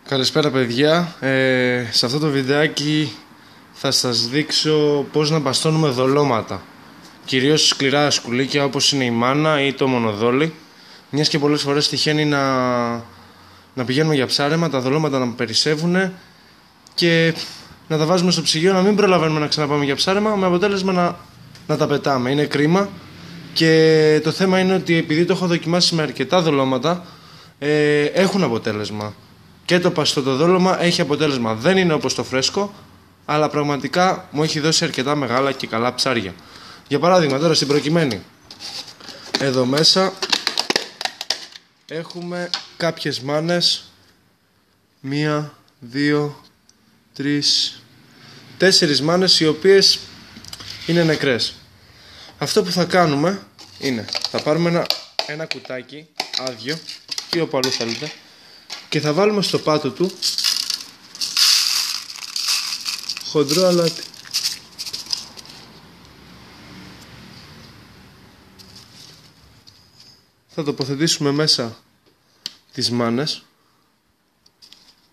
Καλησπέρα παιδιά, σε αυτό το βιντεάκι θα σας δείξω πώς να μπαστώνουμε δολώματα. Κυρίως σκληρά σκουλίκια όπως είναι η μάνα ή το μονοδόλι. Μιας και πολλές φορές τυχαίνει να πηγαίνουμε για ψάρεμα, τα δολώματα να περισσεύουν και να τα βάζουμε στο ψυγείο, να μην προλαβαίνουμε να ξαναπάμε για ψάρεμα, με αποτέλεσμα να τα πετάμε. Είναι κρίμα και το θέμα είναι ότι επειδή το έχω δοκιμάσει με αρκετά δολώματα, έχουν αποτέλεσμα. Και το παστό δόλωμα έχει αποτέλεσμα. Δεν είναι όπως το φρέσκο, αλλά πραγματικά μου έχει δώσει αρκετά μεγάλα και καλά ψάρια. Για παράδειγμα, τώρα στην προκειμένη, εδώ μέσα έχουμε κάποιες μάνες. 1, 2, 3, 4 μάνες οι οποίες είναι νεκρές. Αυτό που θα κάνουμε είναι, θα πάρουμε ένα κουτάκι άδειο ή όπου αλλού θέλετε και θα βάλουμε στο πάτο του χοντρό αλάτι. Θα τοποθετήσουμε μέσα τις μάνες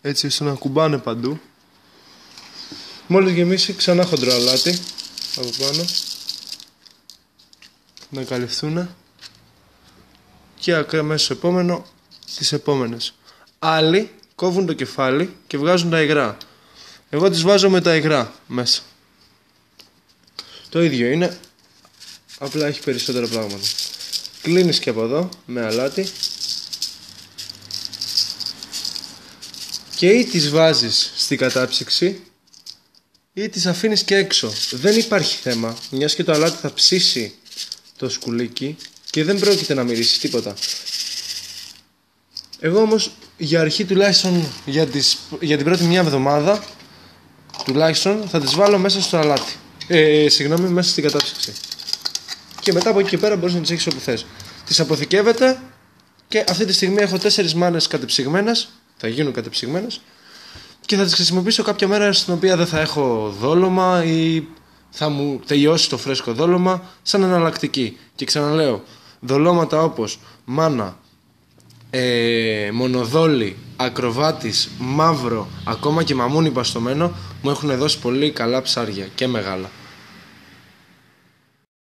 έτσι ώστε να κουμπάνε παντού. Μόλις γεμίσει ξανά χοντρό αλάτι από πάνω να καλυφθούν και αμέσως επόμενο τις επόμενες. Άλλοι κόβουν το κεφάλι και βγάζουν τα υγρά. Εγώ τις βάζω με τα υγρά μέσα. Το ίδιο είναι, απλά έχει περισσότερα πράγματα. Κλείνεις και από εδώ με αλάτι και ή τις βάζεις στην κατάψυξη ή τις αφήνεις και έξω. Δεν υπάρχει θέμα, μιας και το αλάτι θα ψήσει το σκουλίκι και δεν πρόκειται να μυρίσει τίποτα. Εγώ όμως για αρχή, τουλάχιστον για την πρώτη μια εβδομάδα τουλάχιστον, θα τις βάλω μέσα στο αλάτι, μέσα στην κατάψυξη. Και μετά από εκεί και πέρα μπορείς να τις έχεις όπου θες. Τις αποθηκεύετε και αυτή τη στιγμή έχω 4 μάνες κατεψυγμένες, θα γίνουν κατεψυγμένες και θα τις χρησιμοποιήσω κάποια μέρα στην οποία δεν θα έχω δόλωμα ή θα μου τελειώσει το φρέσκο δόλωμα σαν εναλλακτική. Και ξαναλέω, δολώματα όπως μάνα, μονοδόλι, ακροβάτης, μαύρο, ακόμα και μαμούνι παστωμένο μου έχουν δώσει πολύ καλά ψάρια και μεγάλα.